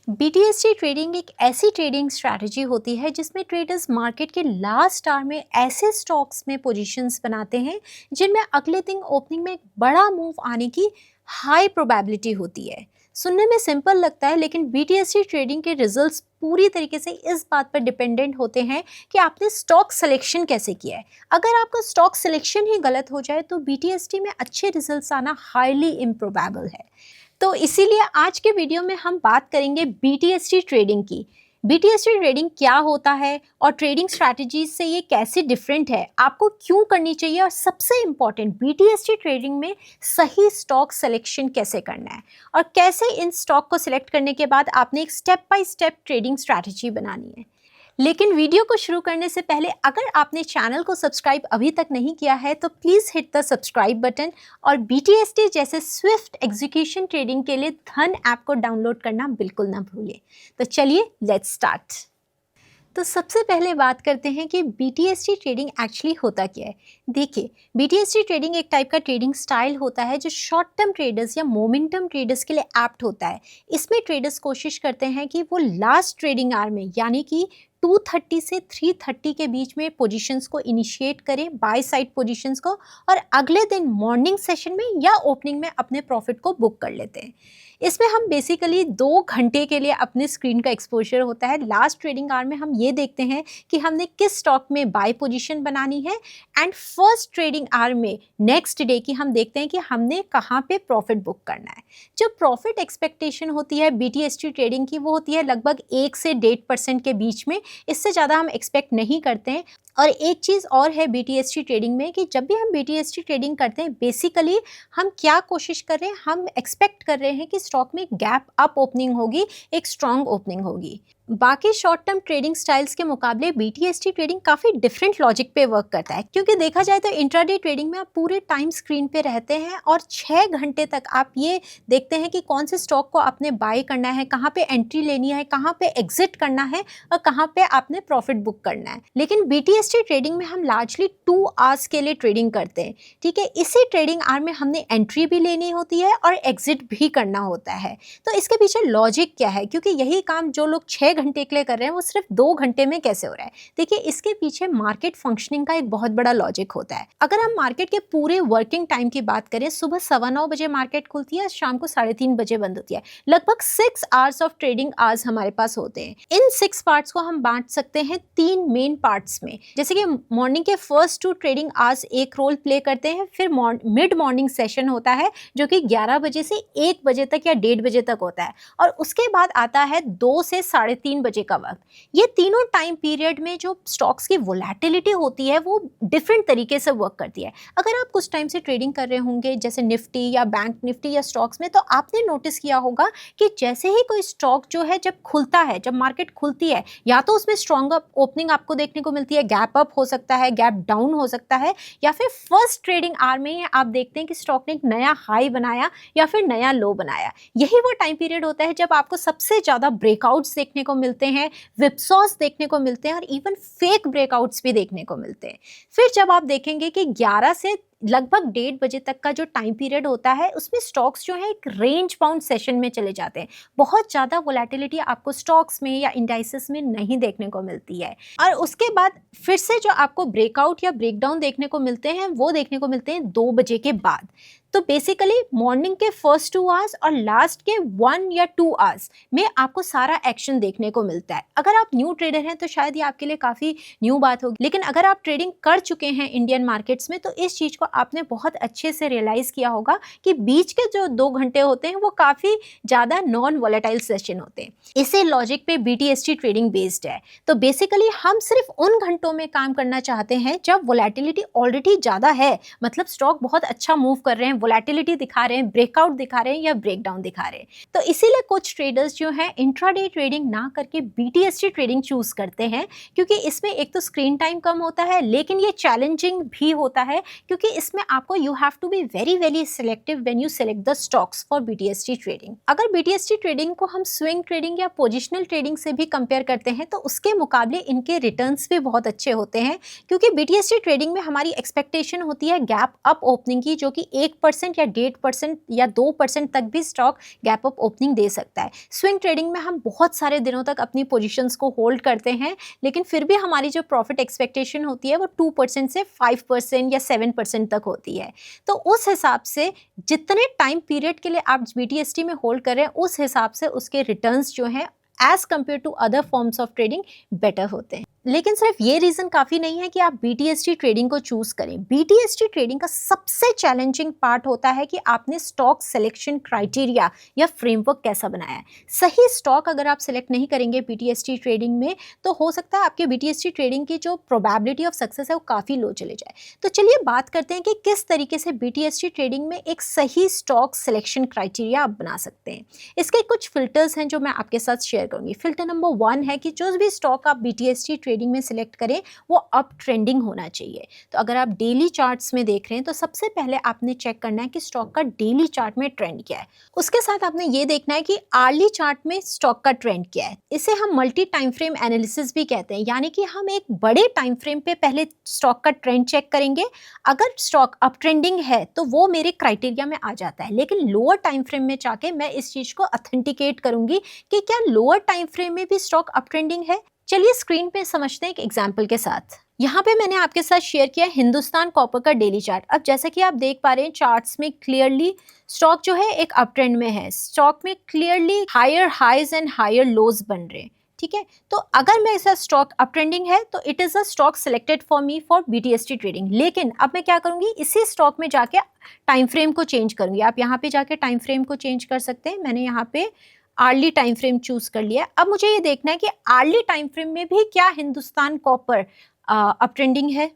BTST trading एक ऐसी trading strategy होती है जिसमें ट्रेडर्स मार्केट के लास्ट आवर में ऐसे स्टॉक्स में पोजीशंस बनाते हैं जिनमें अगले दिन ओपनिंग में एक बड़ा मूव आने की हाई प्रोबेबिलिटी होती है। सुनने में सिंपल लगता है, लेकिन बीटीएसटी ट्रेडिंग के रिजल्ट्स पूरी तरीके से इस बात पर डिपेंडेंट होते हैं कि आपने स्टॉक सिलेक्शन कैसे किया है। अगर आपका स्टॉक सिलेक्शन ही गलत हो जाए तो बीटीएसटी में अच्छे रिजल्ट्स आना हाईली इम्प्रोबेबल है। तो इसीलिए आज के वीडियो में हम बात करेंगे बीटीएसटी ट्रेडिंग की। बीटीएसटी ट्रेडिंग क्या होता है और ट्रेडिंग स्ट्रैटेजीज से ये कैसे डिफरेंट है, आपको क्यों करनी चाहिए, और सबसे इम्पॉर्टेंट बीटीएसटी ट्रेडिंग में सही स्टॉक सिलेक्शन कैसे करना है और कैसे इन स्टॉक को सिलेक्ट करने के बाद आपने एक step by step trading strategy बनानी है। लेकिन वीडियो को शुरू करने से पहले अगर आपने चैनल को सब्सक्राइब अभी तक नहीं किया है तो please hit the subscribe button, और बीटीएसटी जैसे स्विफ्ट एग्जीक्यूशन ट्रेडिंग के लिए धन ऐप को डाउनलोड करना बिल्कुल ना भूलें। तो चलिए लेट्स स्टार्ट। तो सबसे पहले बात करते हैं कि बीटीएसटी ट्रेडिंग एक्चुअली होता क्या है। देखिए, बीटीएसटी ट्रेडिंग एक टाइप का ट्रेडिंग स्टाइल होता है जो शॉर्ट टर्म ट्रेडर्स या मोमेंटम ट्रेडर्स के लिए एप्ट होता है। इसमें ट्रेडर्स कोशिश करते हैं कि वो लास्ट ट्रेडिंग आवर में यानी कि 2:30 से 3:30 के बीच में पोजीशंस को इनिशिएट करें, बाय साइड पोजीशंस को, और अगले दिन मॉर्निंग सेशन में या ओपनिंग में अपने प्रॉफिट को बुक कर लेते हैं। इसमें हम बेसिकली 2 घंटे के लिए अपने स्क्रीन का एक्सपोजर होता है। लास्ट ट्रेडिंग आवर में हम ये देखते हैं कि हमने किस स्टॉक में बाय पोजीशन बनानी है, एंड फर्स्ट ट्रेडिंग आवर में नेक्स्ट डे की हम देखते हैं कि हमने कहाँ पे प्रॉफिट बुक करना है। जो प्रॉफिट एक्सपेक्टेशन होती है बीटीएसटी ट्रेडिंग की, वो होती है लगभग 1 से 1.5% के बीच में। इससे ज़्यादा हम एक्सपेक्ट नहीं करते हैं। और एक चीज़ और है बीटीएसटी ट्रेडिंग में कि जब भी हम बीटीएसटी ट्रेडिंग करते हैं, बेसिकली हम क्या कोशिश कर रहे हैं, हम एक्सपेक्ट कर रहे हैं कि स्टॉक में गैप अप ओपनिंग होगी, एक स्ट्रॉन्ग ओपनिंग होगी। बाकी शॉर्ट टर्म ट्रेडिंग स्टाइल्स के मुकाबले बीटीएसटी ट्रेडिंग काफ़ी डिफरेंट लॉजिक पे वर्क करता है, क्योंकि देखा जाए तो इंट्राडे ट्रेडिंग में आप पूरे टाइम स्क्रीन पे रहते हैं और 6 घंटे तक आप ये देखते हैं कि कौन से स्टॉक को आपने बाय करना है, कहाँ पे एंट्री लेनी है, कहाँ पे एग्जिट करना है और कहाँ पे आपने प्रॉफिट बुक करना है। लेकिन बीटीएसटी ट्रेडिंग में हम लार्जली 2 आवर्स के लिए ट्रेडिंग करते हैं। ठीक है, इसी ट्रेडिंग आवर में हमने एंट्री भी लेनी होती है और एग्जिट भी करना होता है। तो इसके पीछे लॉजिक क्या है, क्योंकि यही काम जो लोग 6 घंटे के लिए कर रहे हैं वो सिर्फ 2 घंटे में कैसे हो रहा है। देखिए, इसके पीछे मार्केट फंक्शनिंग का एक बहुत बड़ा लॉजिक होता है। अगर हम मार्केट के पूरे वर्किंग टाइम की बात करें, सुबह 9:15 बजे मार्केट खुलती है, शाम को 3:30 बजे बंद होती है। लगभग 6 आवर्स ऑफ ट्रेडिंग आवर्स हमारे पास होते हैं। इन 6 पार्ट्स को हम बांट सकते हैं 3 मेन पार्ट्स में। जैसे कि मॉर्निंग के फर्स्ट 2 ट्रेडिंग आवर्स एक रोल प्ले करते हैं, फिर मिड मॉर्निंग सेशन होता है जो कि 11 बजे से 1 बजे तक या 1:30 बजे तक होता है, और उसके बाद आता है 2 से 3:30 बजे का वक्त। ये तीनों टाइम पीरियड में जो स्टॉक्स की वोलेटिलिटी होती है वो डिफरेंट तरीके से वर्क करती है। अगर आप कुछ टाइम से ट्रेडिंग कर रहे होंगे जैसे निफ्टी या बैंक निफ्टी या स्टॉक्स में, तो आपने नोटिस किया होगा कि जैसे ही कोई स्टॉक जो है जब खुलता है, जब मार्केट खुलती है, या तो उसमें स्ट्रॉन्ग ओपनिंग आपको देखने को मिलती है, गैप अप हो सकता है, गैप डाउन हो सकता है, या फिर फर्स्ट ट्रेडिंग आवर में आप देखते हैं कि स्टॉक ने एक नया हाई बनाया या फिर नया लो बनाया। यही वो टाइम पीरियड होता है जब आपको सबसे ज़्यादा ब्रेकआउट्स देखने को मिलते हैं, विपसॉस देखने को मिलते हैं, और इवन फेक ब्रेकआउट्स भी देखने को मिलते हैं। फिर जब आप देखेंगे कि 11 से लगभग 1:30 बजे तक का जो टाइम पीरियड होता है, उसमें स्टॉक्स जो है एक रेंज बाउंड सेशन में चले जाते हैं। बहुत ज़्यादा वोलेटिलिटी आपको स्टॉक्स में या इंडाइसेस में नहीं देखने को मिलती है। और उसके बाद फिर से जो आपको ब्रेकआउट या ब्रेकडाउन देखने को मिलते हैं, वो देखने को मिलते हैं 2 बजे के बाद। तो बेसिकली मॉर्निंग के फर्स्ट 2 आवर्स और लास्ट के 1 या 2 आवर्स में आपको सारा एक्शन देखने को मिलता है। अगर आप न्यू ट्रेडर हैं तो शायद ये आपके लिए काफ़ी न्यू बात होगी, लेकिन अगर आप ट्रेडिंग कर चुके हैं इंडियन मार्केट्स में, तो इस चीज़ को आपने बहुत अच्छे से रियलाइज़ किया होगा कि बीच के जो 2 घंटे होते हैं वो काफ़ी ज़्यादा नॉन वॉलेटाइल सेशन होते हैं। इसी लॉजिक पे बीटीएसटी ट्रेडिंग बेस्ड है। तो बेसिकली हम सिर्फ उन घंटों में काम करना चाहते हैं जब वोलेटिलिटी ऑलरेडी ज़्यादा है, मतलब स्टॉक बहुत अच्छा मूव कर रहे हैं, वोलेटिलिटी दिखा रहे हैं, ब्रेकआउट दिखा रहे हैं या ब्रेकडाउन दिखा रहे हैं। तो इसीलिए कुछ ट्रेडर्स जो हैं इंट्राडे ट्रेडिंग ना करके बीटीएसटी ट्रेडिंग चूज करते हैं, क्योंकि इसमें एक तो स्क्रीन टाइम कम होता है, लेकिन ये चैलेंजिंग भी होता है, क्योंकि इसमें आपको you have to be very very selective when you select the stocks for BTST trading. अगर बीटीएसटी ट्रेडिंग को हम स्विंग ट्रेडिंग या पोजिशनल ट्रेडिंग से भी कंपेयर करते हैं तो उसके मुकाबले इनके रिटर्न्स भी बहुत अच्छे होते हैं, क्योंकि बीटीएसटी ट्रेडिंग में हमारी एक्सपेक्टेशन होती है गैप अप ओपनिंग की, जो कि 1% 1% या 1.5% या 2% तक भी स्टॉक गैप अप ओपनिंग दे सकता है। स्विंग ट्रेडिंग में हम बहुत सारे दिनों तक अपनी पोजीशंस को होल्ड करते हैं, लेकिन फिर भी हमारी जो प्रॉफिट एक्सपेक्टेशन होती है वो 2% से 5% या 7% तक होती है। तो उस हिसाब से जितने टाइम पीरियड के लिए आप BTST में होल्ड कर रहे हैं, उस हिसाब से उसके रिटर्न्स जो हैं as compare to other forms of trading better होते हैं। लेकिन सिर्फ ये रीज़न काफ़ी नहीं है कि आप BTST ट्रेडिंग को चूज़ करें। BTST ट्रेडिंग का सबसे चैलेंजिंग पार्ट होता है कि आपने स्टॉक सिलेक्शन क्राइटेरिया या फ्रेमवर्क कैसा बनाया है। सही स्टॉक अगर आप सिलेक्ट नहीं करेंगे BTST ट्रेडिंग में, तो हो सकता है आपके BTST ट्रेडिंग की जो प्रोबेबिलिटी ऑफ सक्सेस है वो काफ़ी लो चले जाए। तो चलिए बात करते हैं कि किस तरीके से BTST ट्रेडिंग में एक सही स्टॉक सिलेक्शन क्राइटेरिया आप बना सकते हैं। इसके कुछ फिल्टर्स हैं जो मैं आपके साथ शेयर करूँगी। फिल्टर नंबर 1 है कि जो भी स्टॉक आप BTST ट्रेडिंग में सिलेक्ट करें वो अप ट्रेंडिंग होना चाहिए। तो अगर आप डेली चार्ट्स में देख रहे हैं तो सबसे पहले आपने चेक करना है कि स्टॉक का डेली चार्ट में ट्रेंड क्या है। उसके साथ आपने ये देखना है कि आर्ली चार्ट में स्टॉक का ट्रेंड क्या है। इसे हम मल्टी टाइम फ्रेम एनालिसिस भी कहते हैं, यानी कि हम एक बड़े टाइम फ्रेम पे पहले स्टॉक का ट्रेंड चेक करेंगे। अगर स्टॉक अप ट्रेंडिंग है तो वो मेरे क्राइटेरिया में आ जाता है, लेकिन लोअर टाइम फ्रेम में जाके मैं इस चीज को ऑथेंटिकेट करूंगी कि क्या लोअर टाइम फ्रेम में भी स्टॉक अप ट्रेंडिंग है। चलिए स्क्रीन पे समझते हैं एक एग्जाम्पल के साथ। यहाँ पे मैंने आपके साथ शेयर किया हिंदुस्तान कॉपर का डेली चार्ट। अब जैसा कि आप देख पा रहे हैं चार्ट्स में क्लियरली स्टॉक जो है एक अप ट्रेंड में है। स्टॉक में clearly higher highs and higher lows बन रहे हैं, ठीक है। तो अगर मैं ऐसा स्टॉक अप ट्रेंडिंग है तो it is a stock selected for me for BTST trading. लेकिन अब मैं क्या करूँगी, इसी स्टॉक में जाके टाइम फ्रेम को चेंज करूँगी। आप यहाँ पे जाके टाइम फ्रेम को चेंज कर सकते हैं। मैंने यहाँ पे आर्ली टाइम फ्रेम चूज कर लिया। अब मुझे ये देखना है कि आर्ली टाइम फ्रेम में भी क्या हिंदुस्तान कॉपर अप ट्रेंडिंग है।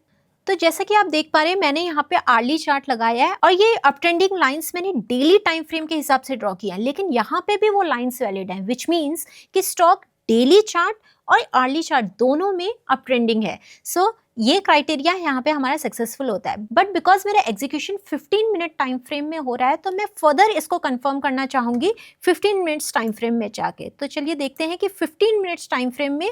तो जैसा कि आप देख पा रहे हैं मैंने यहाँ पे आर्ली चार्ट लगाया है और ये अप ट्रेंडिंग लाइंस मैंने डेली टाइम फ्रेम के हिसाब से ड्रॉ किया है, लेकिन यहाँ पे भी वो लाइंस वैलिड हैं, विच मीन्स कि स्टॉक डेली चार्ट और अर्ली चार्ट दोनों में अप ट्रेंडिंग है। सो ये क्राइटेरिया यहाँ पे हमारा सक्सेसफुल होता है। बट बिकॉज मेरा एग्जीक्यूशन 15 मिनट टाइम फ्रेम में हो रहा है तो मैं फर्दर इसको कंफर्म करना चाहूँगी 15 मिनट्स टाइम फ्रेम में जाके। तो चलिए देखते हैं कि 15 मिनट्स टाइम फ्रेम में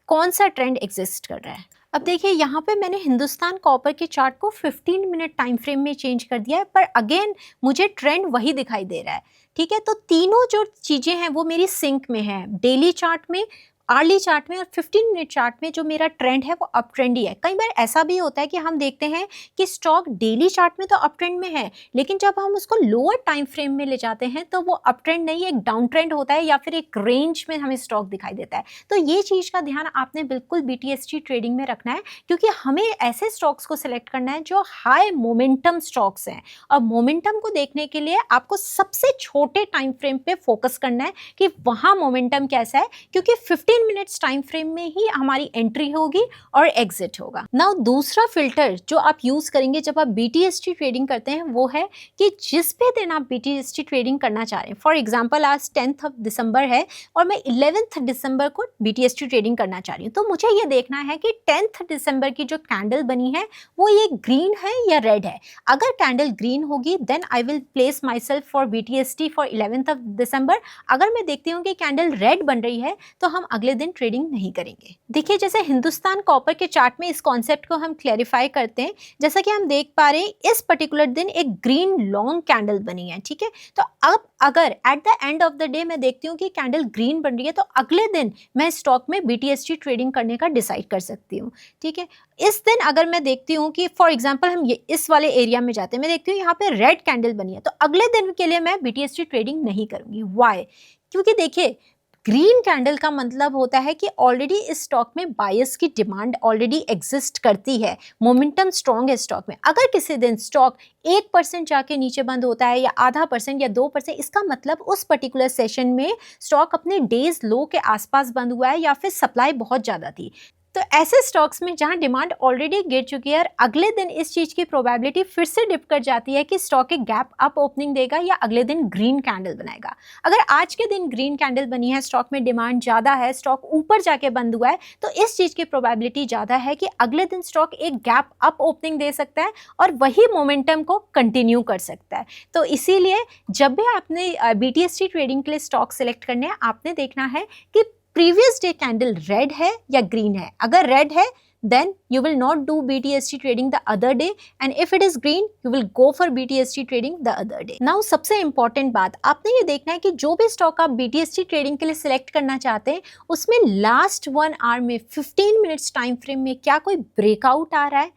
कौन सा ट्रेंड एग्जिस्ट कर रहा है। अब देखिए यहाँ पे मैंने हिंदुस्तान कॉपर के चार्ट को 15 मिनट टाइम फ्रेम में चेंज कर दिया है, पर अगेन मुझे ट्रेंड वही दिखाई दे रहा है, ठीक है। तो तीनों जो चीज़ें हैं वो मेरी सिंक में है। डेली चार्ट में, आर्ली चार्ट में और 15 मिनट चार्ट में जो मेरा ट्रेंड है वो अप ट्रेंड ही है। कई बार ऐसा भी होता है कि हम देखते हैं कि स्टॉक डेली चार्ट में तो अप ट्रेंड में है, लेकिन जब हम उसको लोअर टाइम फ्रेम में ले जाते हैं तो वो अप ट्रेंड नहीं, एक डाउन ट्रेंड होता है या फिर एक रेंज में हमें स्टॉक दिखाई देता है। तो ये चीज़ का ध्यान आपने बिल्कुल BTST ट्रेडिंग में रखना है, क्योंकि हमें ऐसे स्टॉक्स को सिलेक्ट करना है जो हाई मोमेंटम स्टॉक्स हैं। और मोमेंटम को देखने के लिए आपको सबसे छोटे टाइम फ्रेम पे फोकस करना है कि वहाँ मोमेंटम कैसा है, क्योंकि 15 मिनट्स टाइम फ्रेम में ही हमारी एंट्री होगी और एग्जिट होगा। नाउ दूसरा फिल्टर जो आप यूज करेंगे जब आप BTST ट्रेडिंग करते हैं वो है कि जिस भी दिन आप BTST ट्रेडिंग करना चाह रहे हैं, फॉर एग्जांपल आज 10th दिसंबर है और मैं 11th दिसंबर को BTST ट्रेडिंग करना चाह रही हूँ, तो मुझे ये देखना है कि 10th दिसंबर की जो कैंडल बनी है वो ये ग्रीन है या रेड है। अगर कैंडल ग्रीन होगी then I will place myself for BTST for 11th December. अगर मैं देखती हूँ कि कैंडल रेड बन रही है तो हम अगले दिन ट्रेडिंग नहीं करेंगे। देखिए जैसे हिंदुस्तान कॉपर के चार्ट में इस कॉन्सेप्ट को हम क्लैरिफाई करते हैं। जैसा कि हम देख पा रहे हैं इस पर्टिकुलर दिन एक ग्रीन लॉन्ग कैंडल बनी है, ठीक है। तो अब अगर at the end of the day मैं देखती हूँ कि कैंडल ग्रीन बन रही है तो अगले दिन मैं स्टॉक में BTST ट्रेडिंग करने का डिसाइड कर सकती हूँ, ठीक है। इस दिन अगर मैं देखती हूँ कि फॉर एग्जांपल हम ये इस वाले एरिया में जाते हैं, मैं देखती हूँ यहाँ पे रेड कैंडल बनी है, तो अगले दिन के लिए मैं BTST ट्रेडिंग नहीं करूँगी। वाई? क्योंकि देखिए ग्रीन कैंडल का मतलब होता है कि ऑलरेडी इस स्टॉक में बायर्स की डिमांड ऑलरेडी एग्जिस्ट करती है, मोमेंटम स्ट्रॉन्ग है स्टॉक में। अगर किसी दिन स्टॉक 1% जाके नीचे बंद होता है या आधा % या 2%, इसका मतलब उस पर्टिकुलर सेशन में स्टॉक अपने डेज लो के आसपास बंद हुआ है या फिर सप्लाई बहुत ज़्यादा थी। तो ऐसे स्टॉक्स में जहां डिमांड ऑलरेडी गिर चुकी है और अगले दिन इस चीज़ की प्रोबेबिलिटी फिर से डिप कर जाती है कि स्टॉक एक गैप अप ओपनिंग देगा या अगले दिन ग्रीन कैंडल बनाएगा। अगर आज के दिन ग्रीन कैंडल बनी है, स्टॉक में डिमांड ज़्यादा है, स्टॉक ऊपर जाके बंद हुआ है, तो इस चीज़ की प्रोबेबिलिटी ज़्यादा है कि अगले दिन स्टॉक एक गैप अप ओपनिंग दे सकता है और वही मोमेंटम को कंटिन्यू कर सकता है। तो इसीलिए जब भी आपने BTST ट्रेडिंग के लिए स्टॉक सेलेक्ट करने हैं, आपने देखना है कि प्रीवियस डे कैंडल रेड है या ग्रीन है। अगर रेड है then you will not do BTST trading the other day, and if it is green you will go for BTST trading the other day. Now सबसे important बात आपने ये देखना है कि जो भी स्टॉक आप BTST ट्रेडिंग के लिए सिलेक्ट करना चाहते हैं उसमें लास्ट 1 आवर में 15 मिनट्स टाइम फ्रेम में क्या कोई ब्रेकआउट आ रहा है।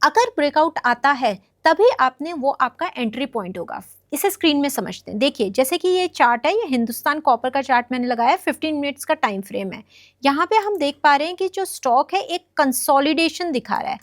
अगर ब्रेकआउट आता है तभी आपने वो आपका एंट्री पॉइंट होगा। इसे स्क्रीन में समझते हैं। देखिए जैसे कि ये चार्ट है, ये हिंदुस्तान कॉपर का चार्ट मैंने लगाया, 15 मिनट्स का टाइम फ्रेम है। यहाँ पे हम देख पा रहे हैं कि जो स्टॉक है एक कंसोलिडेशन दिखा रहा है।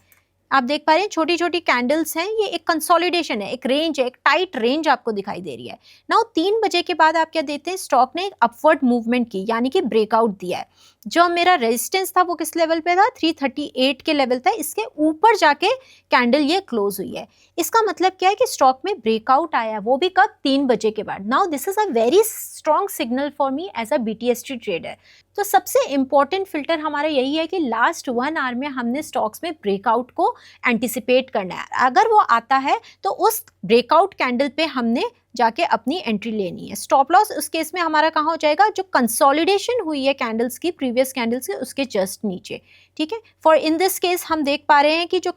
आप देख पा रहे हैं छोटी छोटी कैंडल्स हैं, ये एक कंसोलिडेशन है, एक रेंज है, एक टाइट रेंज आपको दिखाई दे रही है। नाउ 3 बजे के बाद आप क्या देते हैं, स्टॉक ने एक अपवर्ड मूवमेंट की यानी कि ब्रेकआउट दिया है। जो मेरा रेजिस्टेंस था वो किस लेवल पे था, 338 के लेवल था। इसके ऊपर जाके कैंडल ये क्लोज हुई है। इसका मतलब क्या है कि स्टॉक में ब्रेकआउट आया, वो भी कब, 3 बजे के बाद। Now this is a very strong signal for me as a BTST trader. तो सबसे इंपॉर्टेंट फिल्टर हमारा यही है कि लास्ट 1 आवर में हमने स्टॉक्स में ब्रेकआउट को एंटिसिपेट करना है। अगर वो आता है तो उस ब्रेकआउट कैंडल पे हमने जाके अपनी एंट्री लेनी है। स्टॉप लॉस उस केस में हमारा कहाँ हो जाएगा, जो कंसोलिडेशन हुई है कैंडल्स की, प्रीवियस कैंडल्स के उसके जस्ट नीचे। ठीक है, फॉर इन दिस केस हम देख पा रहे हैं कि जो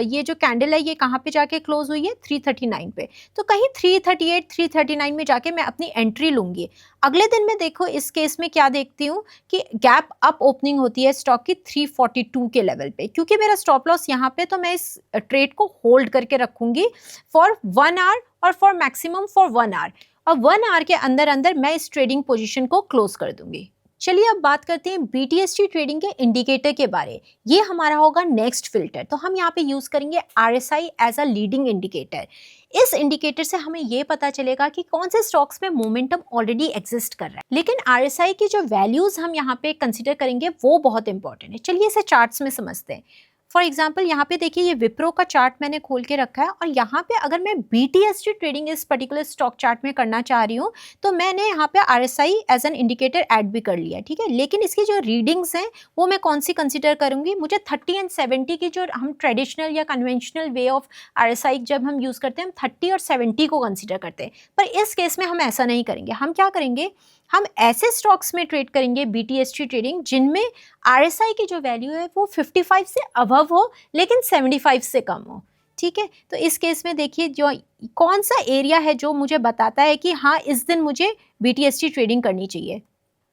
ये जो कैंडल है ये कहाँ पे जाके क्लोज हुई है, 339 पे। तो कहीं 338 339 में जाके मैं अपनी एंट्री लूंगी। अगले दिन में देखो इस केस में क्या देखती हूँ कि गैप अप ओपनिंग होती है स्टॉक की 342 के लेवल पे। क्योंकि मेरा स्टॉप लॉस यहाँ पे, तो मैं इस ट्रेड को होल्ड करके रखूंगी फॉर 1 आवर और फॉर मैक्सिमम फॉर 1 आवर, और 1 आवर के अंदर अंदर मैं इस ट्रेडिंग पोजीशन को क्लोज कर दूंगी। चलिए अब बात करते हैं BTST ट्रेडिंग के इंडिकेटर के बारे। ये हमारा होगा नेक्स्ट फिल्टर। तो हम यहाँ पे यूज करेंगे RSI as a leading indicator. इस इंडिकेटर से हमें ये पता चलेगा कि कौन से स्टॉक्स में मोमेंटम ऑलरेडी एग्जिस्ट कर रहा है। लेकिन RSI की जो वैल्यूज हम यहाँ पे कंसिडर करेंगे वो बहुत इंपॉर्टेंट है। चलिए इसे चार्ट्स में समझते हैं। फॉर एग्जाम्पल यहाँ पे देखिए, ये विप्रो का चार्ट मैंने खोल के रखा है, और यहाँ पे अगर मैं BTST ट्रेडिंग इस पर्टिकुलर स्टॉक चार्ट में करना चाह रही हूँ तो मैंने यहाँ पे RSI as an indicator add भी कर लिया। ठीक है, लेकिन इसकी जो रीडिंग्स हैं वो मैं कौन सी कंसिडर करूँगी, मुझे 30 एंड 70 की, जो हम ट्रेडिशनल या कन्वेंशनल वे ऑफ RSI जब हम यूज़ करते हैं हम 30 और 70 को कंसिडर करते हैं। पर इस केस में हम ऐसा नहीं करेंगे। हम क्या करेंगे, हम ऐसे स्टॉक्स में ट्रेड करेंगे BTST ट्रेडिंग जिनमें RSI की जो वैल्यू है वो 55 से अबव हो लेकिन 75 से कम हो। ठीक है, तो इस केस में देखिए जो कौन सा एरिया है जो मुझे बताता है कि हाँ इस दिन मुझे BTST ट्रेडिंग करनी चाहिए।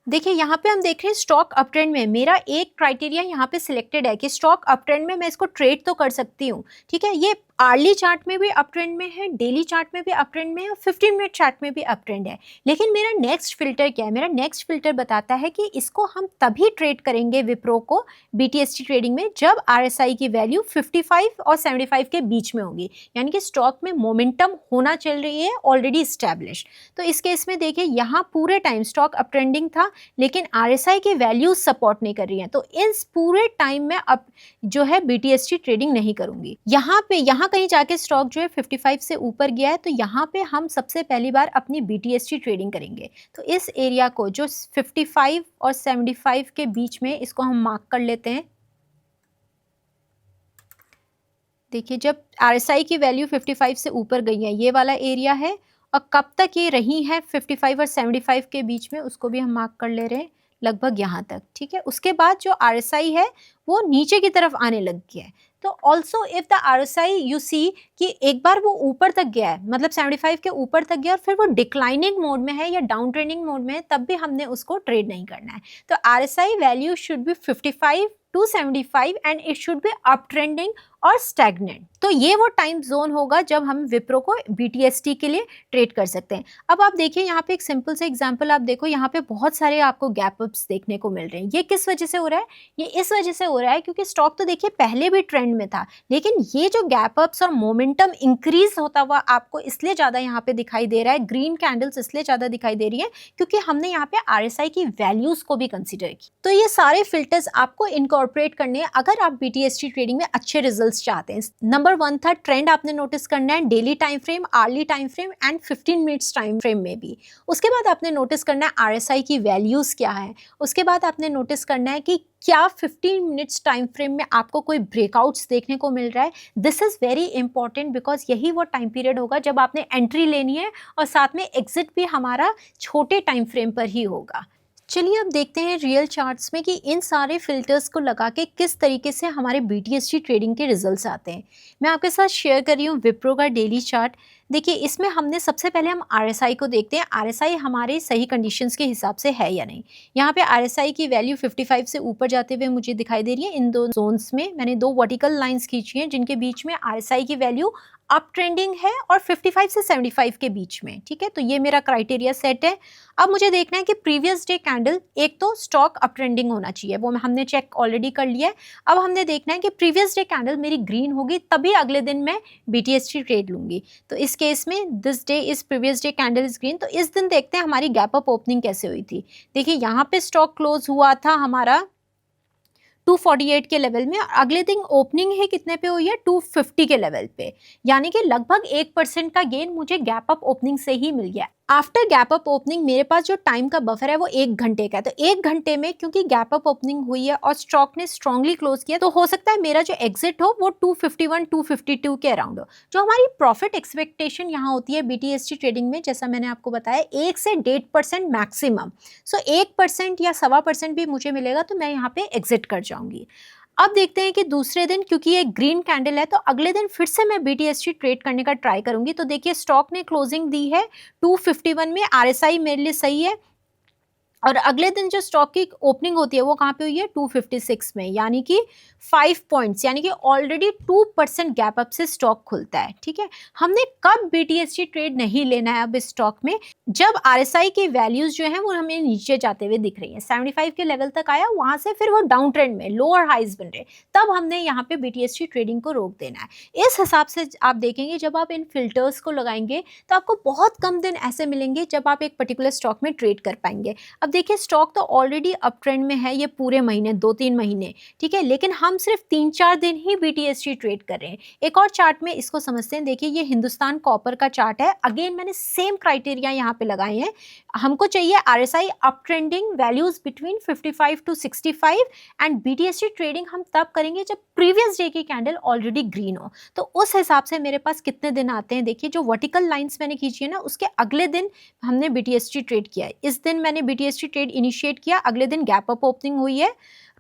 देखिए यहाँ पे हम देख रहे हैं स्टॉक अप ट्रेंड में मेरा एक क्राइटेरिया यहाँ पे सिलेक्टेड है कि स्टॉक अप ट्रेंड में मैं इसको ट्रेड तो कर सकती हूँ। ठीक है, ये आर्ली चार्ट में भी अप ट्रेंड में है, डेली चार्ट में भी अप ट्रेंड में है, और 15 मिनट चार्ट में भी अप ट्रेंड है। लेकिन मेरा नेक्स्ट फिल्टर क्या है, मेरा नेक्स्ट फिल्टर बताता है कि इसको हम तभी ट्रेड करेंगे विप्रो को BTST ट्रेडिंग में जब RSI की वैल्यू 55 और 75 के बीच में होगी, यानी कि स्टॉक में मोमेंटम होना चल रही है ऑलरेडी स्टैब्लिश। तो इस केस में देखिए यहाँ पूरे टाइम स्टॉक अप ट्रेंडिंग था लेकिन RSI की वैल्यूज सपोर्ट नहीं कर रही हैं, तो इस पूरे टाइम में अब जो है BTST ट्रेडिंग नहीं करूंगी। यहाँ कहीं जाके स्टॉक जो है 55 से ऊपर गया है, तो यहाँ पे हम सबसे पहली बार अपनी BTST ट्रेडिंग करेंगे। तो इस एरिया को जो 55 और 75 के बीच में, इसको हम मार्क कर लेते हैं। देखिए जब RSI की वैल्यू 55 से ऊपर गई है, ये वाला एरिया है, और कब तक ये रही है 55 और 75 के बीच में, उसको भी हम मार्क कर ले रहे हैं, लगभग यहाँ तक। ठीक है, उसके बाद जो RSI है वो नीचे की तरफ आने लग गया है। तो also if the RSI you see कि एक बार वो ऊपर तक गया है, मतलब 75 के ऊपर तक गया और फिर वो डिक्लाइनिंग मोड में है या डाउन ट्रेंडिंग मोड में है, तब भी हमने उसको ट्रेड नहीं करना है। तो RSI value should be 55 to 75 and it should be up trending और स्टैग्नेंट। तो ये वो टाइम जोन होगा जब हम विप्रो को BTST के लिए ट्रेड कर सकते हैं। अब आप देखिए यहाँ पे एक सिंपल से एग्जांपल आप देखो, यहाँ पे बहुत सारे आपको गैप अप्स देखने को मिल रहे हैं। ये किस वजह से हो रहा है, ये इस वजह से हो रहा है क्योंकि स्टॉक तो देखिए पहले भी ट्रेंड में था, लेकिन ये जो गैप अप्स और मोमेंटम इंक्रीज होता हुआ आपको इसलिए ज्यादा यहाँ पे दिखाई दे रहा है, ग्रीन कैंडल्स इसलिए ज्यादा दिखाई दे रही है क्योंकि हमने यहाँ पे RSI की वैल्यूज को भी कंसिडर की। तो ये सारे फिल्टर्स आपको इनकॉर्पोरेट करने हैं अगर आप BTST ट्रेडिंग में अच्छे रिजल्ट्स चाहते हैं। नंबर 1 था ट्रेंड आपने नोटिस करना है, daily time frame, hourly time frame and 15 minutes time frame में भी। उसके बाद आपने नोटिस करना है RSI की वैल्यूज क्या है। उसके बाद आपने नोटिस करना है कि क्या 15 मिनट्स टाइम फ्रेम में आपको कोई ब्रेकआउट्स देखने को मिल रहा है। This is very important because यही वो टाइम पीरियड होगा जब आपने एंट्री लेनी है और साथ में एग्जिट भी हमारा छोटे टाइम फ्रेम पर ही होगा। चलिए अब देखते हैं रियल चार्ट्स में कि इन सारे फिल्टर्स को लगा के किस तरीके से हमारे बीटीएससी ट्रेडिंग के रिजल्ट्स आते हैं। मैं आपके साथ शेयर कर रही हूँ विप्रो का डेली चार्ट। देखिए इसमें हमने सबसे पहले हम आरएसआई को देखते हैं, आरएसआई हमारे सही कंडीशंस के हिसाब से है या नहीं। यहाँ पे आरएसआई की वैल्यू 55 से ऊपर जाते हुए मुझे दिखाई दे रही है। इन दो जोन्स में मैंने दो वर्टिकल लाइंस खींची हैं जिनके बीच में आरएसआई की वैल्यू अप ट्रेंडिंग है और 55 से 75 के बीच में। ठीक है, तो ये मेरा क्राइटेरिया सेट है। अब मुझे देखना है कि प्रीवियस डे कैंडल, एक तो स्टॉक अप ट्रेंडिंग होना चाहिए, वो हमने चेक ऑलरेडी कर लिया है। अब हमने देखना है कि प्रीवियस डे कैंडल मेरी ग्रीन होगी तभी अगले दिन मैं बीटीएसटी ट्रेड लूंगी। तो इस केस में this day is previous day candle is green. तो इस दिन देखते हैं हमारी गैप अप ओपनिंग कैसे हुई थी। देखिए यहाँ पे स्टॉक क्लोज हुआ था हमारा 248 के लेवल में, अगले दिन ओपनिंग है कितने पे हुई है, 250 के लेवल पे, यानी कि लगभग 1% का गेन मुझे गैप अप ओपनिंग से ही मिल गया। आफ्टर गैप अप ओपनिंग मेरे पास जो टाइम का बफर है वो 1 घंटे का है। तो 1 घंटे में क्योंकि गैप अप ओपनिंग हुई है और स्टॉक ने स्ट्रांगली क्लोज किया, तो हो सकता है मेरा जो एग्जिट हो वो 251 252 के अराउंड हो। जो हमारी प्रॉफिट एक्सपेक्टेशन यहाँ होती है बीटीएसटी ट्रेडिंग में, जैसा मैंने आपको बताया 1 से 1.5% मैक्सिमम। सो 1% या 1.25% भी मुझे मिलेगा तो मैं यहाँ पे एग्जिट कर जाऊंगी। अब देखते हैं कि दूसरे दिन, क्योंकि ये ग्रीन कैंडल है तो अगले दिन फिर से मैं बीटीएसटी ट्रेड करने का ट्राई करूंगी। तो देखिए स्टॉक ने क्लोजिंग दी है 251 में, आरएसआई मेरे लिए सही है। और अगले दिन जो स्टॉक की ओपनिंग होती है वो कहाँ पे हुई है, 256 में, यानी कि 5 पॉइंट्स, यानी कि ऑलरेडी 2% गैप अप से स्टॉक खुलता है। ठीक है, हमने कब बीटीएसटी ट्रेड नहीं लेना है अब इस स्टॉक में, जब आरएसआई की वैल्यूज जो है वो हमें नीचे जाते हुए दिख रही है, 75 के लेवल तक आया, वहां से फिर वो डाउन ट्रेंड में लोअर हाइज बन रहे, तब हमने यहाँ पे बीटीएसटी ट्रेडिंग को रोक देना है। इस हिसाब से आप देखेंगे जब आप इन फिल्टर्स को लगाएंगे तो आपको बहुत कम दिन ऐसे मिलेंगे जब आप एक पर्टिकुलर स्टॉक में ट्रेड कर पाएंगे। अब देखिए स्टॉक तो ऑलरेडी अप ट्रेंड में है ये पूरे महीने, 2-3 महीने, ठीक है, लेकिन हम सिर्फ 3-4 दिन ही बीटीएसटी ट्रेड कर रहे हैं। एक और चार्ट में इसको समझते हैं। देखिए ये हिंदुस्तान कॉपर का चार्ट है, अगेन मैंने सेम क्राइटेरिया यहाँ पे लगाए हैं। हमको चाहिए RSI up trending values between 55 to 65 and BTST trading हम तब करेंगे जब प्रीवियस डे की कैंडल ऑलरेडी ग्रीन हो। तो उस हिसाब से मेरे पास कितने दिन आते हैं, देखिए जो वर्टिकल लाइंस मैंने खींची है ना, उसके अगले दिन हमने बीटीएसटी ट्रेड किया है। इस दिन मैंने बीटीएसटी ट्रेड इनिशिएट किया, अगले दिन गैप अप ओपनिंग हुई है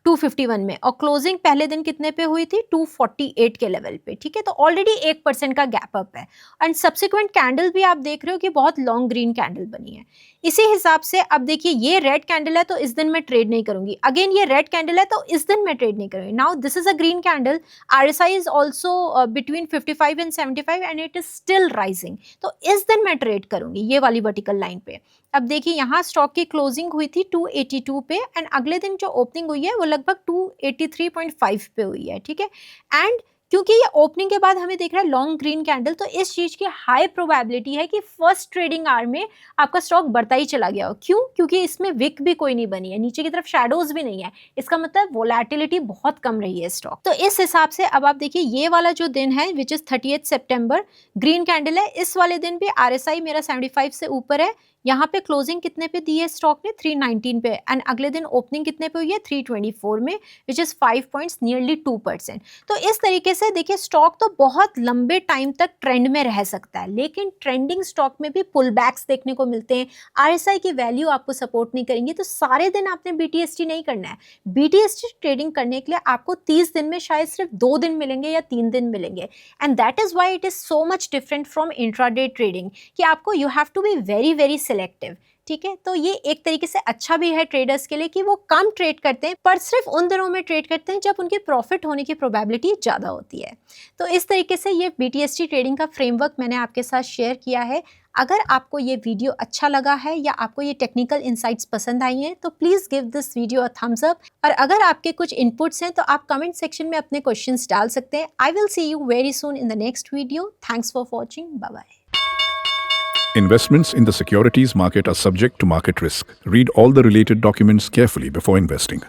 251 में और क्लोजिंग पहले दिन कितने पे हुई थी, 248 के लेवल पे। ठीक है, तो ऑलरेडी 1% का गैप अप है एंड सब्सिक्वेंट कैंडल भी आप देख रहे हो कि बहुत लॉन्ग ग्रीन कैंडल बनी है। इसी हिसाब से अब देखिए ये रेड कैंडल है तो इस दिन मैं ट्रेड नहीं करूंगी, अगेन ये रेड कैंडल है तो इस दिन मैं ट्रेड नहीं करूंगी। Now this is a green candle, RSI is also between 55 and 75 and it is still rising, तो इस दिन मैं ट्रेड करूंगी ये वाली वर्टिकल लाइन पे। अब देखिए यहाँ स्टॉक की क्लोजिंग हुई थी 282 पे एंड अगले दिन जो ओपनिंग हुई है वो लगभग 283.5 पे हुई है। ठीक है, एंड क्योंकि ये ओपनिंग के बाद हमें देख रहा है लॉन्ग ग्रीन कैंडल, तो इस चीज की हाई प्रोबेबिलिटी है कि फर्स्ट ट्रेडिंग आवर में आपका स्टॉक बढ़ता ही चला गया हो। क्यों? क्योंकि इसमें विक भी कोई नहीं बनी है, नीचे की तरफ शैडोज भी नहीं है, इसका मतलब वोलेटिलिटी बहुत कम रही है स्टॉक। तो इस हिसाब से अब आप देखिए ये वाला जो दिन है which is 30 September, green candle है, इस वाले दिन भी आरएसआई मेरा 75 से ऊपर है। यहाँ पे क्लोजिंग कितने पे दी है स्टॉक ने, 319 पे, एंड अगले दिन ओपनिंग कितने पे हुई है, 324 में, विच इज 5 पॉइंट्स, नियरली 2%। तो इस तरीके से देखिए स्टॉक तो बहुत लंबे टाइम तक ट्रेंड में रह सकता है, लेकिन ट्रेंडिंग स्टॉक में भी पुल बैक्स देखने को मिलते हैं, आरएसआई की वैल्यू आपको सपोर्ट नहीं करेंगी, तो सारे दिन आपने बीटीएसटी नहीं करना है। बीटीएसटी ट्रेडिंग करने के लिए आपको 30 दिन में शायद सिर्फ 2 दिन मिलेंगे या 3 दिन मिलेंगे, and that is why it is so much different from intraday trading, कि आपको you have to be very very selective. ठीक है, तो ये एक तरीके से अच्छा भी है ट्रेडर्स के लिए कि वो कम ट्रेड करते हैं, पर सिर्फ उन दिनों में ट्रेड करते हैं जब उनके प्रॉफिट होने की प्रोबेबिलिटी ज़्यादा होती है। तो इस तरीके से ये बीटीएसटी ट्रेडिंग का फ्रेमवर्क मैंने आपके साथ शेयर किया है। अगर आपको ये वीडियो अच्छा लगा है या आपको ये टेक्निकल इंसाइट्स पसंद आई हैं तो please give this video a thumbs up, और अगर आपके कुछ इनपुट्स हैं तो आप कमेंट सेक्शन में अपने क्वेश्चंस डाल सकते हैं। I will see you very soon in the next video. Thanks for watching, bye bye. Investments in the securities market are subject to market risk. Read all the related documents carefully before investing.